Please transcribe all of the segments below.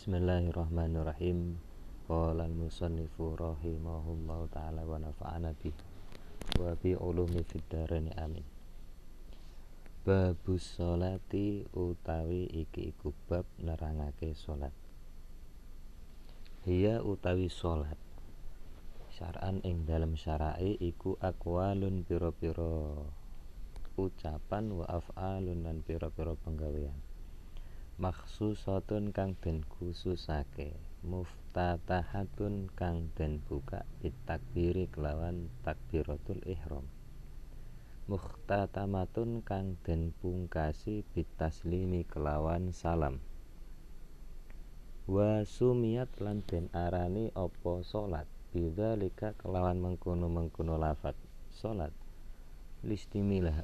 Bismillahirrahmanirrahim. Qala al-musannifu rahimahullahu ta'ala wa nafa'ana bihi wa bi ulumi fid dharain amin. Babus sholati utawi iki iku bab nerangake salat. Hiya utawi salat syar'an ing dalem syara'i iku aqwalun pira-pira ucapan wa af'alun lan pira-pira penggawean. Makhsusatun kang den khususake, muftatahatun kang den buka bitakbiri kelawan takbiratul ihram, mukhtatamatun kang den pungkasi bitaslimi kelawan salam, wa sumiyat lan den arani apa salat bidzalika kelawan mengkono-mengkono lafadz salat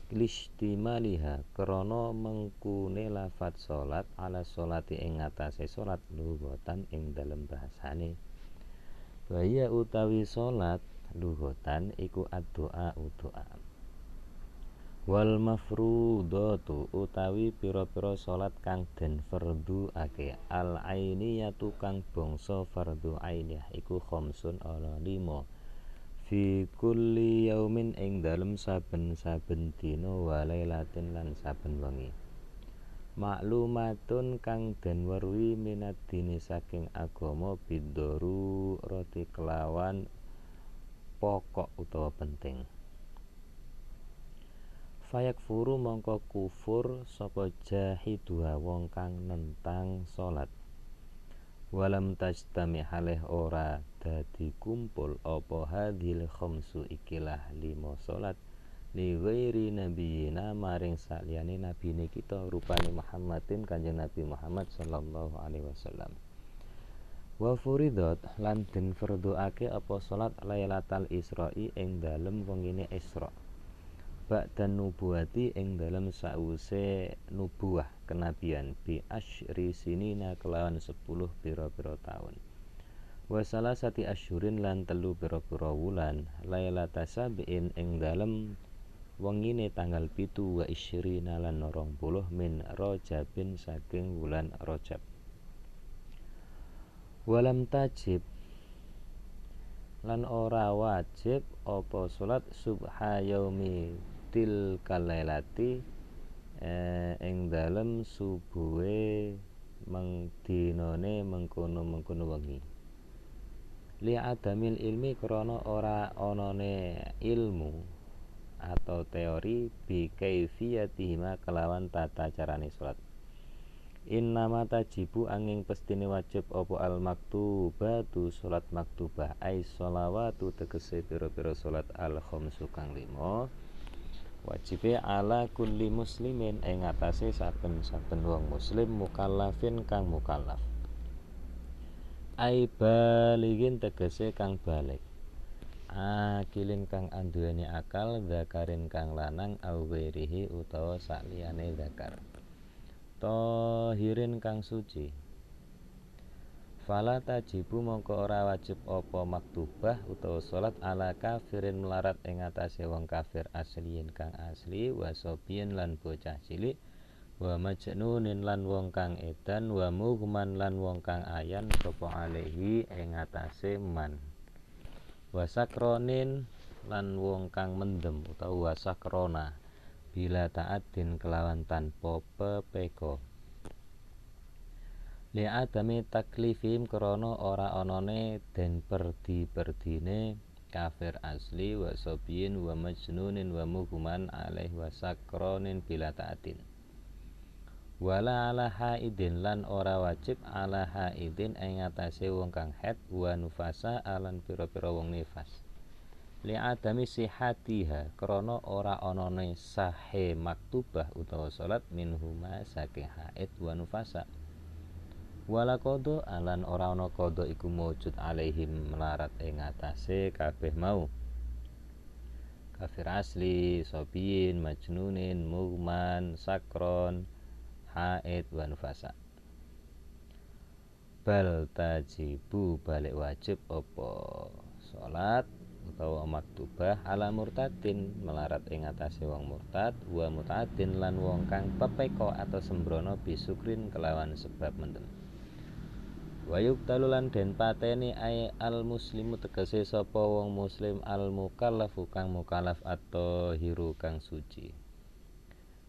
listimaliha krana mengkune lafadz salat ala sholati ing ngatasé salat lughatan ing dalem bahasane. Bahaya utawi salat lughatan iku ad-doa doa. Wal mafrudatu utawi pira-pira salat kang den fardhuake al ainiyatu kang bangsa fardhu ainiyah iku khamsun ana 5 fi kulli yaumin ing dalem saben-saben dina wa lailatin lan saben wengi. Maklumatun kang den weruhi minad dini saking agama bidaru roti kelawan pokok utawa penting. Fayak furu mongko kufur sapa jahiduha wong kang nentang salat. Walam tajtami halih ora dadi kumpul apa hadhil khamsu ikilah 5 salat li ghairi nabiyina maring saliyane nabine kita rupane Muhammadin Kanjeng Nabi Muhammad sallallahu alaihi wasallam. Wa furidat lan den fardhuake apa salat Lailatul Isra'i ing dalem wengine Isra. Ba'dan nubuwati ing dalem sause nubuwah kenabian bi asyri sinina kelawan 10 pira-pira taun. Wa salasati asyhurin lan 3 pira-pira wulan Lailatul Sabiin ing dalem wengine tanggal 7 wa isyrina lan 20 min Rajabin saking wulan Rajab. Walam tajib lan ora wajib apa salat subha yaumi tilkal lailati ing dalem subuhe mengdinane mengkono-mengkono wengi. Li adamil ilmi krana ora anane ilmu atau teori bi kaifiyatihima kelawan tata carane salat. Innama tajibu angin pestine wajib apa al maktubatu salat maktubah ai sholawatu tegese pira-pira salat al khamsu kang 5 wajibe ala kulli muslimin ing atase saben-saben wong muslim mukallafin kang mukallaf ai baligin tegese kang balik akilin kang anduweni akal zakarin kang lanang au ghairihi utawa sakliyane zakar tahirin kang suci. Fala tajibu mongko ora wajib apa maktubah utawa salat ala kafirin melarat ing atase wong kafir asliyin kang asli wa sobiyin lan bocah cilik wa majnunin lan wong kang edan wa mughman lan wong kang ayan sapa alaihi ing atase man wa sakronin lan wong kang mendem utawa sakrona bila ta'addin kelawan tanpa pepeko. Li adami taklifim krana ora anane den perdi-perdine kafir asli wa sobiyin wa majnunin wa mughman alaih wa sakronin bila ta'addin. Wala ala haidin lan ora wajib ala haidin ing atase wong kang haid wa nufasa alan pira-pira wong nifas. Li adami sihatiha krana ora anane sahe maktubah utawa salat minhuma saking haid wa nufasa. Wala qada alan ora ana qada iku mujud alaihim melarat ing atase kabeh mau kafir asli, sobiyin, majnunin, mughman, sakron, haid wa nufasa. Bal tajibu balik wajib apa salat utawa maktubah ala murtadin melarat ing atase wong murtad wa mutaadin lan wong kang pepeko atau sembrono bisukrin kelawan sebab mendem. Wa yuqtalu lan den pateni ay al muslimu tegese sapa wong muslim al mukallafu kang mukallaf atau hiru kang suci.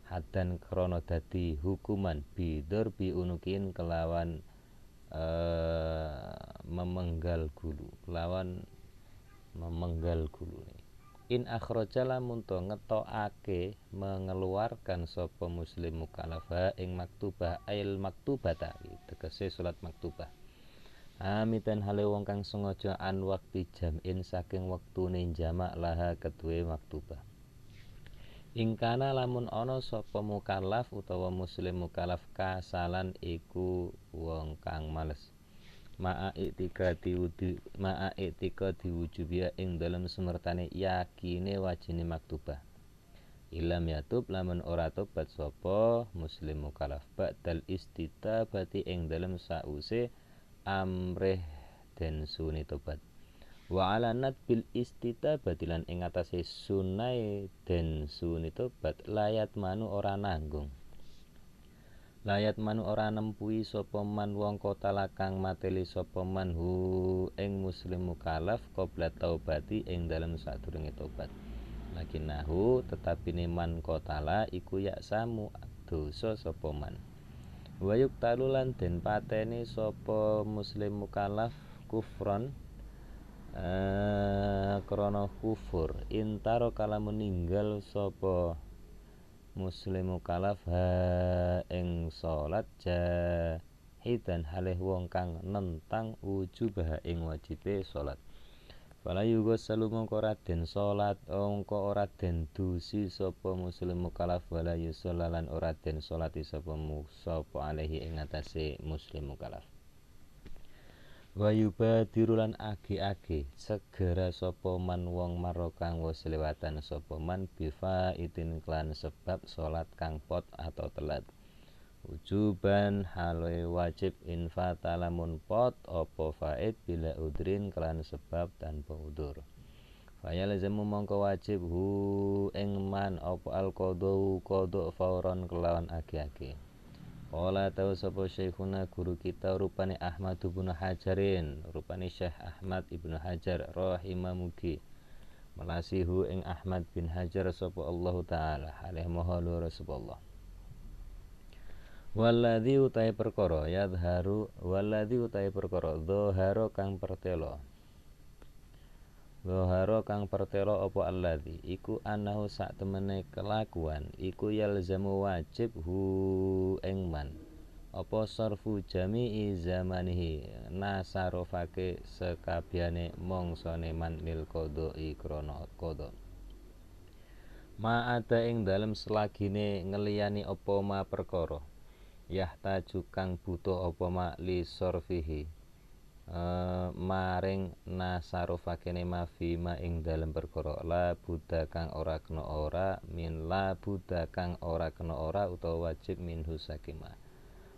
Hadan krana dadi hukuman bidur bi unukin kelawan memenggal gulune. In akhraja lamun to ngetokake mengeluarkan sapa muslim mukallafah ing maktubah ail maktubata tegese salat maktubah. Amitan hale wong kang sengaja an waktu jam'in saking wektune jamak laha kedue maktubah. Ingkana lamun ana sapa mukallaf utawa muslim mukallaf kasalan iku wong kang males. Ma'a itika diwujubia ing dalem semertane yakine wajine maktubah. Ilam yatub lamun ora tobat sapa muslim mukallaf ba'dal istitabati ing dalem sause amrih den suni tobat. Wa alanat bil istitabati lan ing atase sunai den suni tobat layat manu ora nanggung. Layat manu ora nempui sapa man wong kotala kang mateli sapa man hu ing muslim mukallaf qabla taubati ing dalem sadurunge tobat. Lakinahu tetapine man kotala iku ya samu dosa sapa man. Wa yuqtalu lan den pateni sapa muslim mukallaf kufron krana kufur intaro kala meninggal sapa muslim mukallaf ha ing salat jahidan halih wong kang nentang wujubah ing wajibe salat. Fala yugo salu mongko ora den salat mongko ora den dusi sapa muslim mukallaf wala yusallalan ora den salati sapa alaihi ing atase muslim mukallaf. Wa yubadiru lan age-age segera sapa man wong maro kang wis lewatan sapa man bifa itin klan sebab salat kang pot atau telat. Wujuban hale wajib infata lamun pot apa faid bila udrin klan sebab tanpa udur. Faya lazamu mongko wajib hu ing man apa al qada fauron kelawan age-age. Qala tau sapa syekhuna guru kita rupane Ahmad bin Hajarin, rupane Syekh Ahmad Ibnu Hajar rahimamugi. Melasihu ing Ahmad bin Hajar sapa Allah taala, alaihi maha luhur sapa Allah. Walladzi utai perkara yadharu walladzi utai perkara dhahara kang pertelo. Dhahara kang pertelo apa alladzi iku anahu sak temene kelakuan iku yalzamu wajib hu ing man apa sarfu jami'i zamanihi nasarofake sekabehane mangsane man lil qada'i krana qada. Ma ada ing dalem selagine ngeliyani apa ma perkara yahtaju kang butuh apa ma li sarfihi maring nasarofakene mafima ing dalem perkara la buddha kang ora kena ora min la buddha kang ora kena ora utawa wajib minhu sakima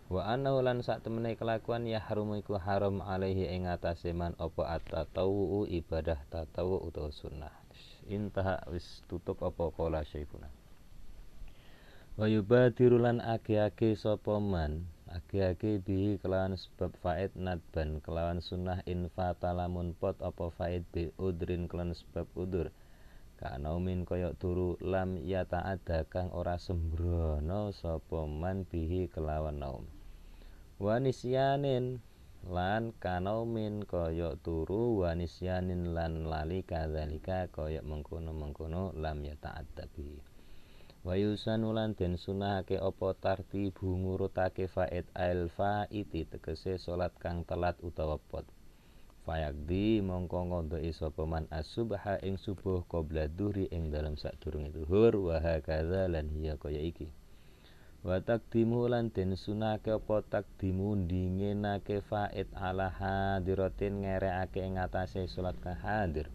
wa annahu lan sak temene kelakuan ya harum iku haram alaihi ing atase man apa at-tatawu ibadah tatawu utawa sunnah. Intaha wis tutup apa kala syekhuna. Wa yubadiru lan age-age sapa man age-age bihi kelawan sebab faid nadban kelawan sunnah infata lamun pot apa faid bi udrin kelawan sebab udur kana min kaya turu lam ya ta'adda kang ora sembrono sapa man bihi kelawan naum wa nisyanin lan kana min kaya turu wa nisyanin lan lali kadzalika kaya mengkono-mengkono lam ya ta'adda bihi. Wa yusanulan den sunahake apa tartibu ngurutake faid al faiti tegese salat kang telat utawa pot. Fayakdi mongko ngodhoki sapa man as-subha ing subuh qabla dhuhri ing dalem sadurunge zuhur wa hakadza lan hiya kaya iki. Wa taqdimu lan den sunahake apa taqdimu ndinginake faid ala hadiratin ngerekake ing atase salat kang hadir.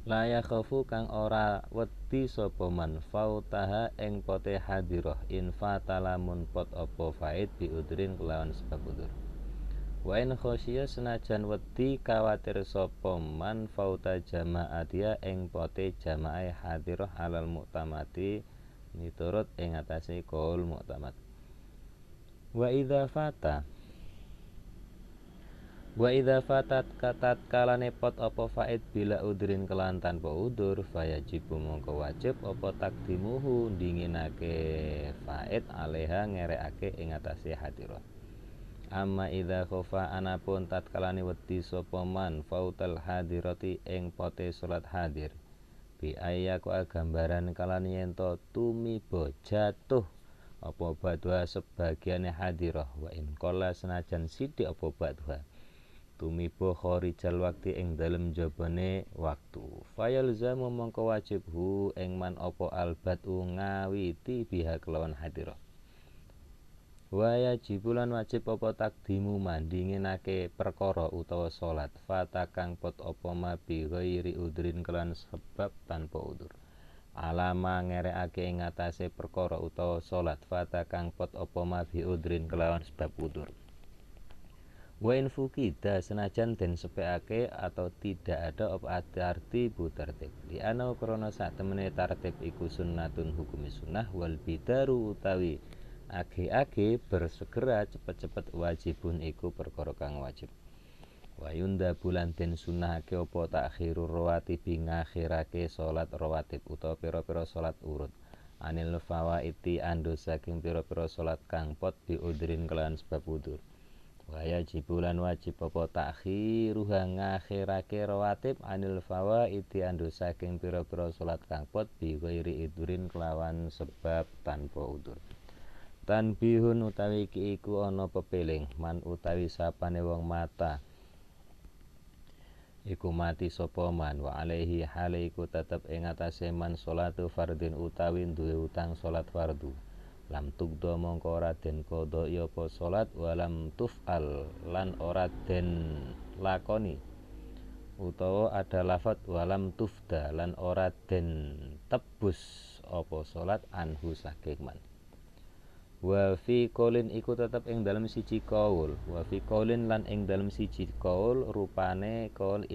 La yakhafu kang ora wedi sapa man fautaha ing pote hadirah in fatalamun pot apa faid bi udrin kelawan sebab udur. Wa in khosya senajan wedi kawatir sapa man fauta jama'atia ing pote jamaah hadirah alal muktamati miturut ing atase qaul muktamad. Wa idza fata Wa idza fatat katat kalane pot apa faid bila udrin kelan tanpa udur fayajibu mongko wajib apa takdimuhu dinginake faid aleha ngerekake ing atase hadira. Amma idza khofa anapun tatkalane wedi sapa man fautal hadirati ing pote salat hadir bi ayyaku gambaran kalane yen to tumiba jatuh apa badwa sebagiane hadirah wa in qala senajan sithik apa badwa tumiba kharijal wakti ing dalem jabane waktu fayalzamu mongko wajib hu ing man apa albatu ngawiti biha kelawan hadirah wajib lan wajib apa takdimu mandinginake perkara utawa salat fata kang pot apa mabi ghairi udrin kelan sebab tanpa udur alama ngerekake ing atase perkara utawa salat fata kang pot apa mabi udrin kelawan sebab udur. Wa in fukida senajan den sepekake atau tidak ada apa tartibu tertib. Di ana krana sak temene tartib iku sunnatun hukumi sunnah wal bidaru utawi age-age bersegera cepet-cepet wajibun iku perkara kang wajib. Wa yunda bulan den sunnahake apa takhirur rawatib ngakhirake salat rawatib utawa pira-pira salat urut. Anil fawaiti ando saking pira-pira salat kang pot bi udrin kelan sebab udur. Wajib bulan wajib apa takhiruha ngakhirake rawatib anil fawaiti ando saking pira-pira salat kang pot bi ghairi idrin kelawan sebab tanpa udur. Tanbihun utawi iki iku ana pepeling man utawi sapane wong mata iku mati sapa man wa alaihi hale iku tetep ing atase man salatu fardhin utawi duwe utang salat fardu lam tugdo mongko ora den qada apa salat walam tufal lan ora den lakoni utawa ada lafat walam tufda lan ora den tebus apa salat anhu saking man wa fi qaulin iku tetep ing dalem siji qaul wa fi qaulin lan ing dalem siji qaul rupane qaul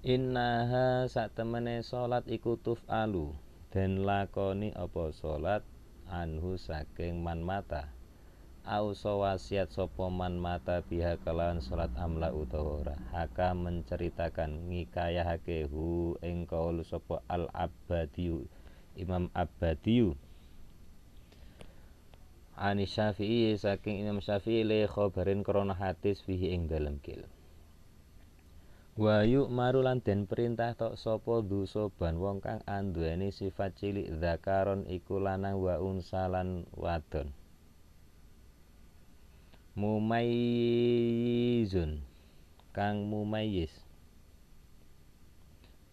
innaha sak temene salat iku tufalu den lakoni apa salat anhu saking man mata au wasiat sapa man mata biha kalawan salat amla utawa ora haka menceritakan ngikayahake hu ing qaul sapa al abbadiyu Imam Abbadiyu Ani Syafi'i saking Imam Syafi'i le khobarin krana hadis fihi ing dalem kil. Wa yu'maru lan den perintah tok sapa dusoban wong kang anduweni sifat cilik zakaron iku lanang wa unsa lan wadon. Mumayyizun kang mumayyiz.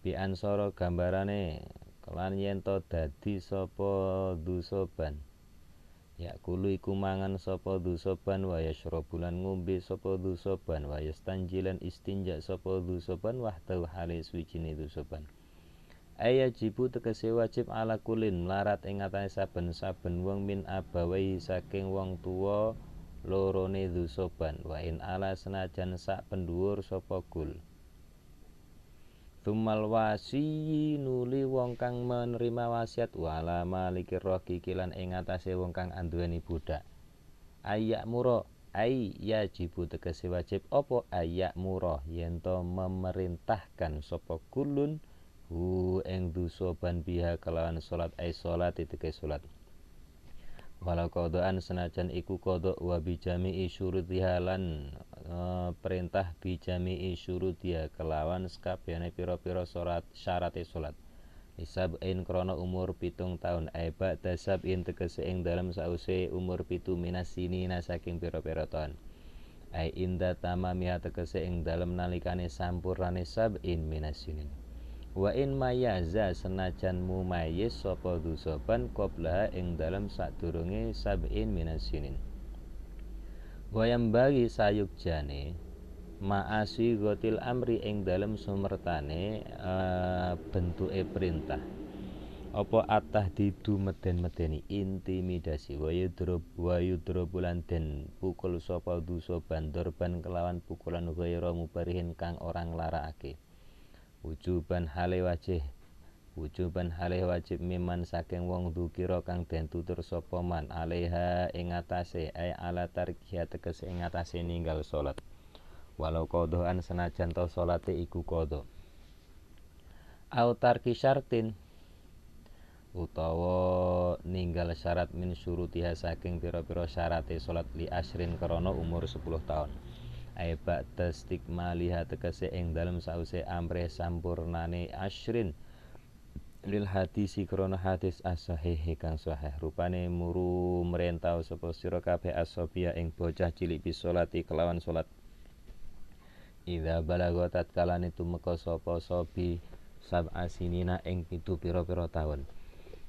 Bi ansara gambarane kelan yen to dadi sapa dusoban. Ya kulu iku mangan sapa dusoban wa yashrabulan ngombe sapa dusoban wa yastanjilan istinja sapa dusoban wahdahu hale suwijine dusoban. Ayajibu tegese wajib ala kulin mlarat ing atase saben-saben wong min abawai saking wong tuwa lorone dusoban wa in ala senajan sak pendhuwur sapa kul. Tumal wasi nuli wong kang menerima wasiat wala malikir roki kilan ing atase wong kang anduweni budak ayak muro ai yajibu tegese wajib apa ayak muro yen to memerintahkan sapa kulun hu ing dusoban biha kelawan salat ai salat tegese salat walau qadaan senajan iku qada wa bijami syurutiha lan perintah bijami syurutiha kelawan sakabehane pira-pira syarate salat isab'in krana umur 7 taun aiba tasab'in tegese ing dalem sause umur 7 minasinina saking pira-pira taun ai inda tamamiha tegese ing dalem nalikane sampurnane sab'in minasinin wa in mayaza senajan mumayyiz sapa dusoban qabla ing dalem sadurunge sab'in minasinin wayam bagi sayugjane ma'asi gotil amri ing dalem sumertane bentuke perintah apa atah didu meden-medeni intimidasi wayudro bulan den pukul sapa dusoban dorban kelawan pukulan ghairu mubarihin kang orang larakake wujuban hale wujuban halih wajib miman saking wong dzukira kang den tutur sapa man alaiha ing atase ay ala tarkiha tegese ing atase ninggal salat walau qadhaan senajan to salate iku qadha au tarki syartin utawa ninggal syarat min syurutiha saking pira-pira syarate salat li asrin krana umur 10 taun ai ba'da stigmaliha tegese ing dalem sause amrih sampurnane asrin lil hadisi krana hadis as-sahih kang sahih rupane muru merentau sapa sira kabeh asobia ing bocah cilik bisolati kelawan salat idza balagha tatkalane tumeka sapa sobi sab'a sinina ing 7 pira-pira taun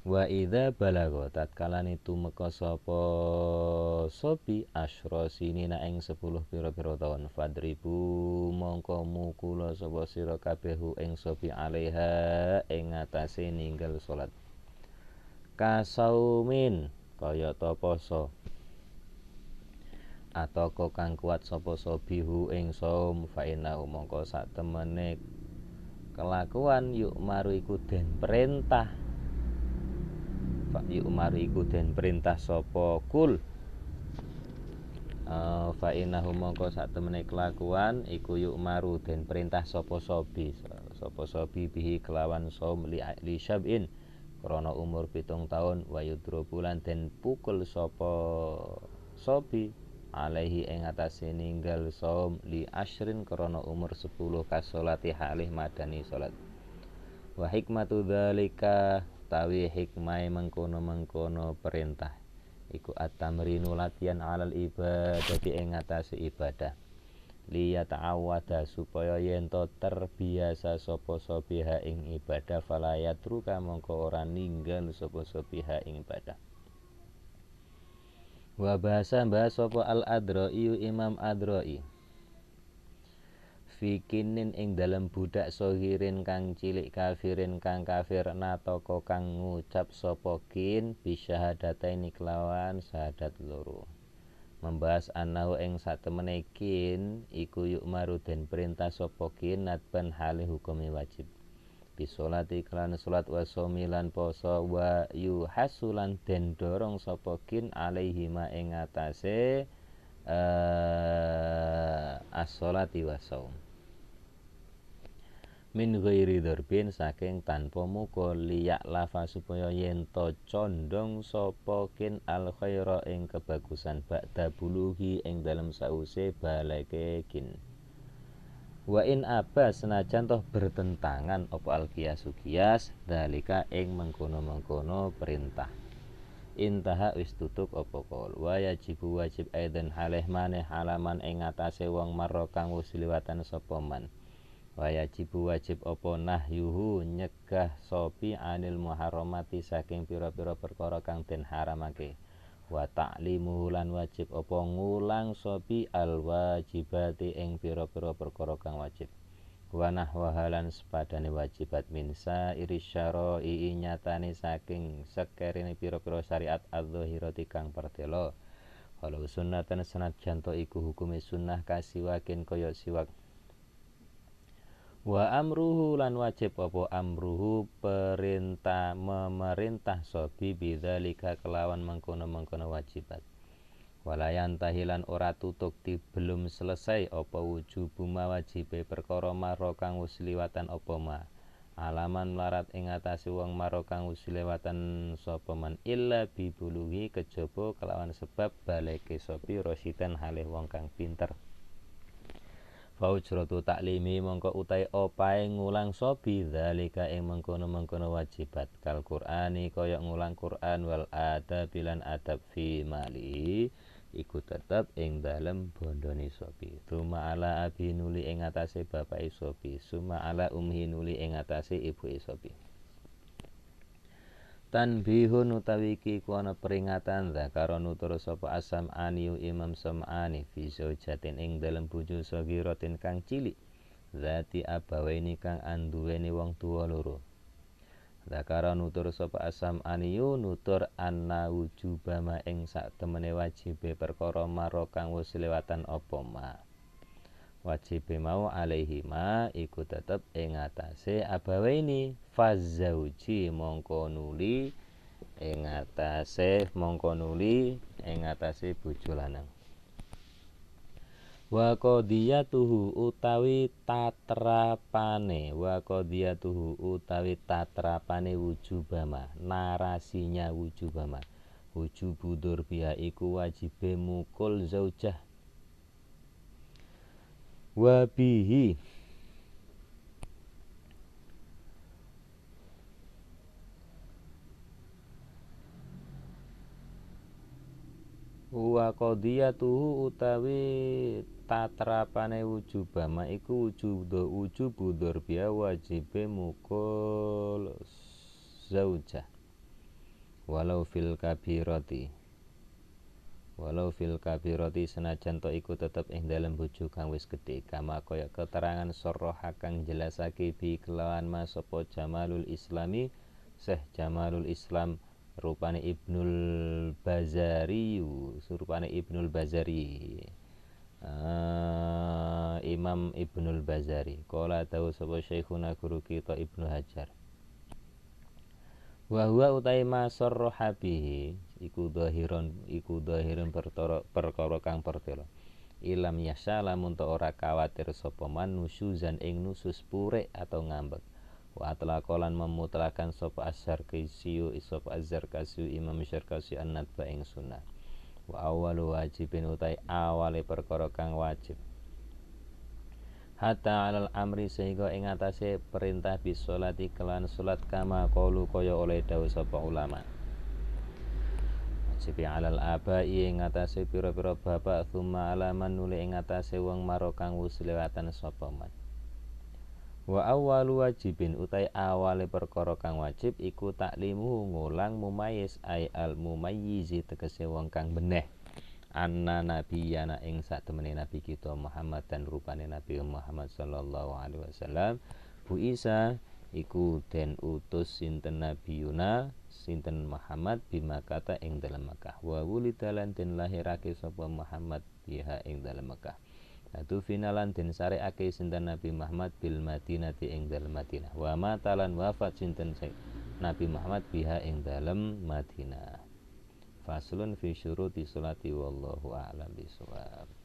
wa idza balagha tatkalane tumeka sapa sobi asyra sinina ing 10 pira-pira taun fadribu mongko mukula sapa sira kabeh ing sobi alaiha ing atase ninggal salat kasaumin kaya ta poso atoko kang kuat sapa sobihu ing saum fa inna mongko sak temene kelakuan yuk maru iku den perintah yuk maru iku den perintah sapa kul fa inna mongko sak temene kelakuan iku yuk maru den perintah sapa sobi bihi kelawan saum li syab'in krana umur 7 taun wa yudrobulan den pukul sapa sobi alaihi ing atase ninggal saum li asyrin krana umur 10 kasolati halih madani salat wa hikmatu dzalika tawi hikmah mengkono-mengkono perintah iku at-tamrinu latihan alal ibadati ing atase ibadah liya ta'awada supaya yen to terbiasa sapa sobiha ing ibadah falayat ruka mongko ora ninggal sapa sobiha ing ibadah wa bahasa sapa al-Adrai Imam Adrai fikinin ing dalam budak sohirin kang cilik kafirin kang kafir natoko kang ngucap sapa kin bisyahadataini kelawan syahadat loro membahas anahu ing satemene kin iku yuk maru den perintah sapa kin natban hale hukumi wajib bisolati kelan salat wa somilan poso wa yuhasulan den dorong sapa kin alaihi ma ing atase as-sholati wa shaum min ghairi dzarbin saking tanpa mukul liyak lafa supaya yen to condong sapa kin al khaira ing kebagusan ba'da bulughi ing dalem sause baleke kin wa in aba senajan toh bertentangan apa al qiyasu qiyas dalika ing mengkono-mengkono perintah intaha wis tutup apa kol wa yajibu wajib aidan halih maneh halaman ing atase wong marra kang wis liwatan sapa man wa yajibu wajib apa nahyuhu nyegah sopi anil muharramati saking pira-pira perkara kang den haramake wa ta'limu lan wajib apa ngulang sopi al wajibati ing pira-pira perkara kang wajib wa nahwahalan sepadane wajibat min sairi syara'i nyatane saking sekerine pira-pira syariat adzahirati kang perdelo walau sunnatan senajan to iku hukume sunnah kasiwakin kaya siwak wa amruhu lan wajib apa amruhu perintah memerintah sobi bidzalika kelawan mengkono-mengkono wajibat walayan tahilan ora tutuk ti belum selesai apa wujubu mawajibe perkara maro kang wis liwatan apa ma alaman melarat ing atase wong maro kang wis liwatan sapa man illa bibuluhi kejaba kelawan sebab baleke sobi rosidan halih wong kang pinter faujratu taklimi mongko utai opae ngulang sobi dzalika ing mengkono-mengkono wajibat kal Qur'ani kaya ngulang Qur'an wal adab bilan adab fi mali iku tetep ing dalem bondone sobi summa ala abi nuli ing atase bapake sobi summa ala umhi nuli ing atase ibuke sobi tanbihun utawi iki ku ana peringatan zakara nutur sapa As-Sam'ani Imam Sam'ani fi zaujatin ing dalem bojo sagiratin kang cilik zati abawaini kang anduweni wong tuwa loro zakara nutur sapa As-Sam'ani nutur anna wujubama ing sak temene wajibe perkara maro kang wis lewatan apa ma wajibe mau alaihima iku tetep ing atase abawaini fazauji mongko nuli ing atase bojo lanang. Wa qadiyatuhu utawi tatrapane wujubama narasinya wujubama wujubu dzurbiha iku wajibe mukul zaujah wa bihi wa qadiyatuhu utawi tatrapane wujubama iku wujubu dzurbiha wajibe mukul zaujah walau fil kabirati senajan to iku tetep ing dalem bojo kang wis gedhe kama kaya keterangan soroha kang jelasake bi kelawan ma sapa Jamalul Islami Syekh Jamalul Islam rupane Ibnul Bazari Imam Ibnul Bazari kala tau sapa Syekhuna guru kita Ibnu Hajar wa huwa utai masarraha bihi iku dhahiron perkara kang pertela ilam yasha lamun ta ora kawatir sapa man nusuzan ing nusus purik atau ngambek wa atlaqalan memutlakan sapa Asyarkasiyu Imam Syarkasi an-nadba ing sunnah wa awwalu wajibin utai awale perkara kang wajib hatta alal amri sehingga ing atase perintah bisolati kelan salat kama qaulu kaya oleh dawuh sapa ulama wajib alal abai ing atase pira-pira bapak tsumma alaman nuli ing atase wong maro kang wis lewatan sapa man wa awwalu wajibin utai awale perkara kang wajib iku taklimu ngulang mumayyiz ai al mumayyizi tegese wong kang beneh anna nabiyana ing sak temene nabi kita Muhammad dan rupane Nabi Muhammad sallallahu alaihi wasallam Bu Isa iku den utus sinten nabiyuna sinten Muhammad bima kata ing dalem Mekah wa wulidalan den lahirake sapa Muhammad biha ing dalem Mekah atu finalan den sareake sinten Nabi Muhammad bil Madinati ing dalem Madinah wa matalan wafat sinten Nabi Muhammad biha ing dalem Madinah. Faslun fi syuruti sholati wallahu a'lam bishawab.